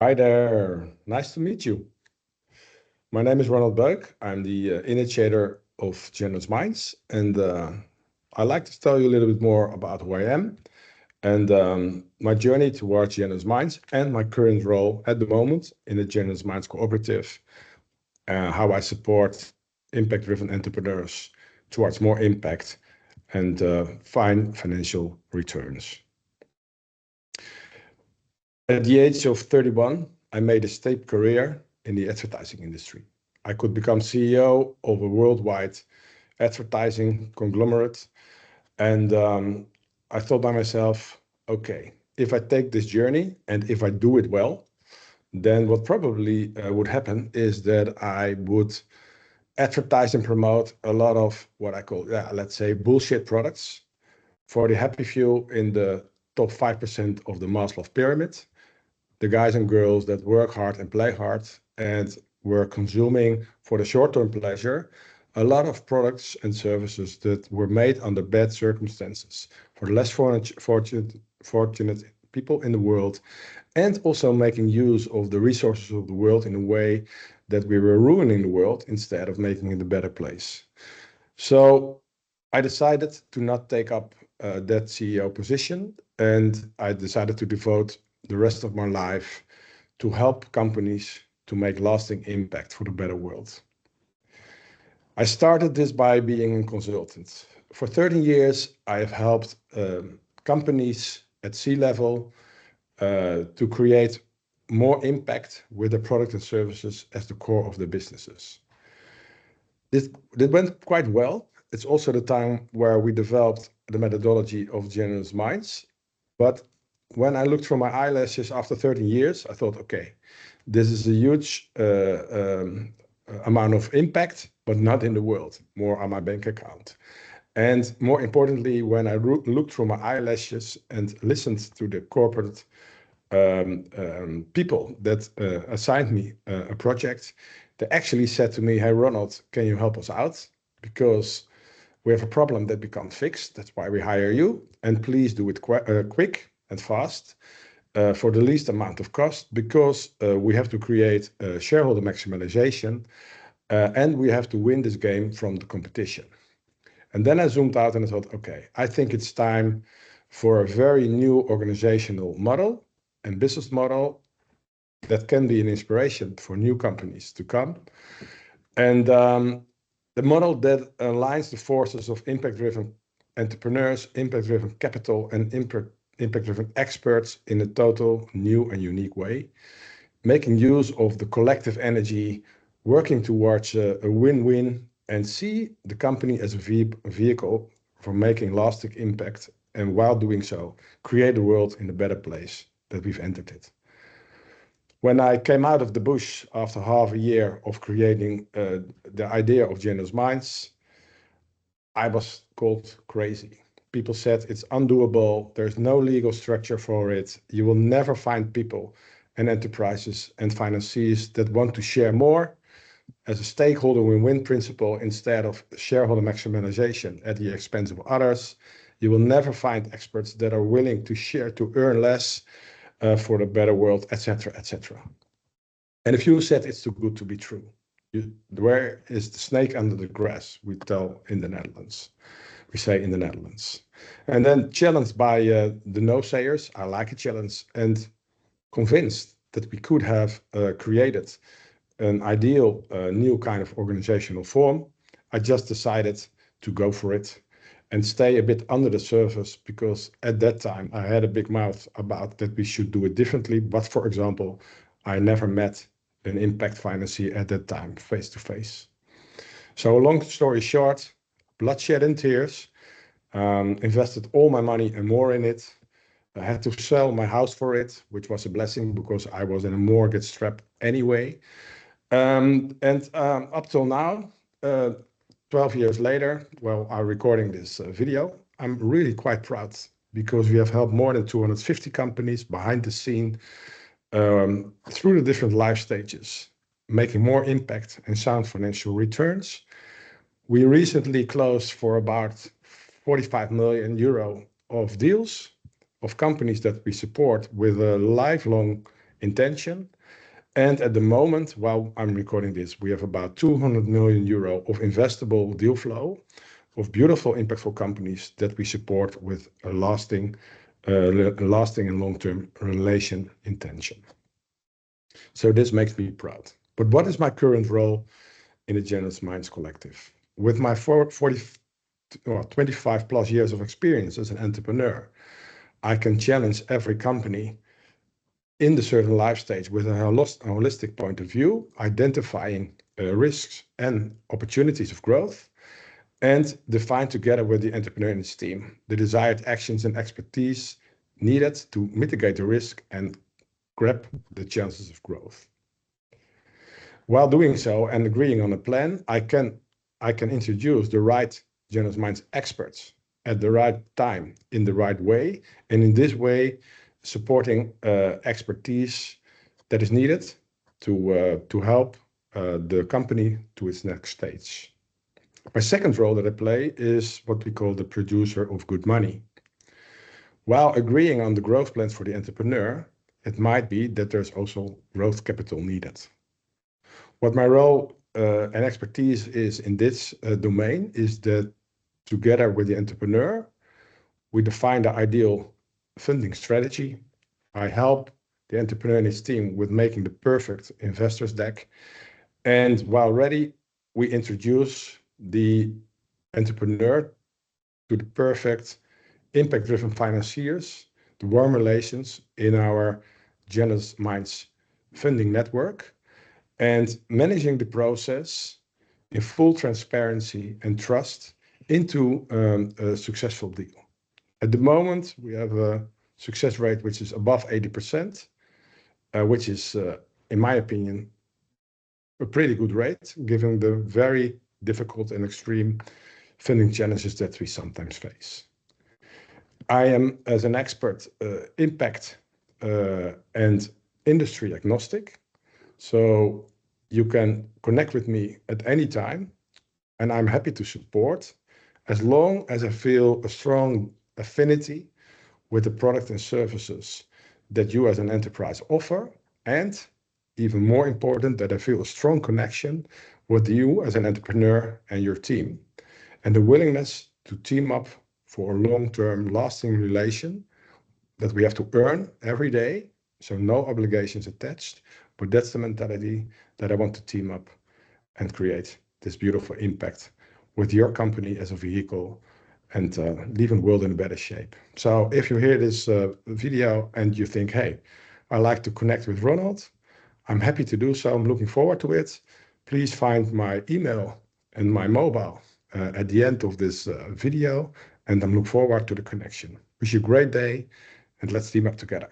Hi there, nice to meet you. My name is Ronald Beuk. I'm the initiator of Generous Minds, and I'd like to tell you a little bit more about who I am and my journey towards Generous Minds and my current role at the moment in the Generous Minds Cooperative, how I support impact-driven entrepreneurs towards more impact and fine financial returns. At the age of 31, I made a steep career in the advertising industry. I could become CEO of a worldwide advertising conglomerate. And I thought by myself, okay, if I take this journey and if I do it well, then what probably would happen is that I would advertise and promote a lot of what I call, let's say, bullshit products for the happy few in the top 5% of the Maslow pyramid, the guys and girls that work hard and play hard and were consuming for the short-term pleasure a lot of products and services that were made under bad circumstances for the less fortunate people in the world, and also making use of the resources of the world in a way that we were ruining the world instead of making it a better place. So I decided to not take up that CEO position, and I decided to devote the rest of my life to help companies to make lasting impact for the better world. I started this by being a consultant. For 13 years, I have helped companies at C-level to create more impact with their product and services as the core of their businesses. This went quite well. It's also the time where we developed the methodology of Generous Minds. But when I looked through my eyelashes after 13 years, I thought, okay, this is a huge amount of impact, but not in the world, more on my bank account. And more importantly, when I looked through my eyelashes and listened to the corporate people that assigned me a project, they actually said to me, "Hey, Ronald, can you help us out? Because we have a problem that we can't fix. That's why we hire you. And please do it quick and fast for the least amount of cost, because we have to create shareholder maximization and we have to win this game from the competition." And then I zoomed out and I thought, okay, I think it's time for a very new organizational model and business model that can be an inspiration for new companies to come. And the model that aligns the forces of impact-driven entrepreneurs, impact-driven capital, and impact-driven experts in a total new and unique way, making use of the collective energy, working towards a win-win, and see the company as a vehicle for making lasting impact, and while doing so, create a world in a better place that we've entered it. When I came out of the bush after half a year of creating the idea of Generous Minds, I was called crazy. People said it's undoable, there's no legal structure for it, you will never find people and enterprises and financiers that want to share more as a stakeholder win-win principle instead of shareholder maximization at the expense of others. You will never find experts that are willing to share to earn less for the better world, etc., etc. And if you said it's too good to be true, where is the snake under the grass, we tell in the Netherlands. We say in the Netherlands. And then challenged by the no-sayers, I like a challenge, and convinced that we could have created an ideal new kind of organizational form, I just decided to go for it and stay a bit under the surface, because at that time I had a big mouth about that we should do it differently. But for example, I never met an impact financier at that time face to face. So long story short, bloodshed and tears, invested all my money and more in it. I had to sell my house for it, which was a blessing because I was in a mortgage trap anyway. Up till now, 12 years later, well, I'm recording this video, I'm really quite proud, because we have helped more than 250 companies behind the scene through the different life stages, making more impact and sound financial returns. We recently closed for about 45 million euro of deals of companies that we support with a lifelong intention. And at the moment, while I'm recording this, we have about 200 million euro of investable deal flow of beautiful, impactful companies that we support with a lasting and long-term relation intention. So this makes me proud. But what is my current role in the Generous Minds Collective? With my 25 plus years of experience as an entrepreneur, I can challenge every company in the certain life stage with a holistic point of view, identifying risks and opportunities of growth, and define together with the entrepreneur and his team the desired actions and expertise needed to mitigate the risk and grab the chances of growth. While doing so and agreeing on a plan, I can introduce the right Generous Minds experts at the right time in the right way, and in this way supporting expertise that is needed to help the company to its next stage. My second role that I play is what we call the producer of good money. While agreeing on the growth plans for the entrepreneur, it might be that there's also growth capital needed. What my role and expertise is in this domain is that together with the entrepreneur, we define the ideal funding strategy. I help the entrepreneur and his team with making the perfect investors deck. And while ready, we introduce the entrepreneur to the perfect impact-driven financiers, the warm relations in our Generous Minds funding network, and managing the process in full transparency and trust into a successful deal. At the moment, we have a success rate which is above 80%, which is, in my opinion, a pretty good rate, given the very difficult and extreme funding challenges that we sometimes face. I am, as an expert, impact and industry agnostic. So you can connect with me at any time, and I'm happy to support as long as I feel a strong affinity with the product and services that you as an enterprise offer, and even more important, that I feel a strong connection with you as an entrepreneur and your team, and the willingness to team up for a long-term lasting relation that we have to earn every day. So no obligations attached, but that's the mentality that I want to team up and create this beautiful impact with your company as a vehicle and leaving the world in a better shape. So if you hear this video and you think, hey, I like to connect with Ronald, I'm happy to do so. I'm looking forward to it. Please find my email and my mobile at the end of this video, and I'm looking forward to the connection. Wish you a great day, and let's team up together.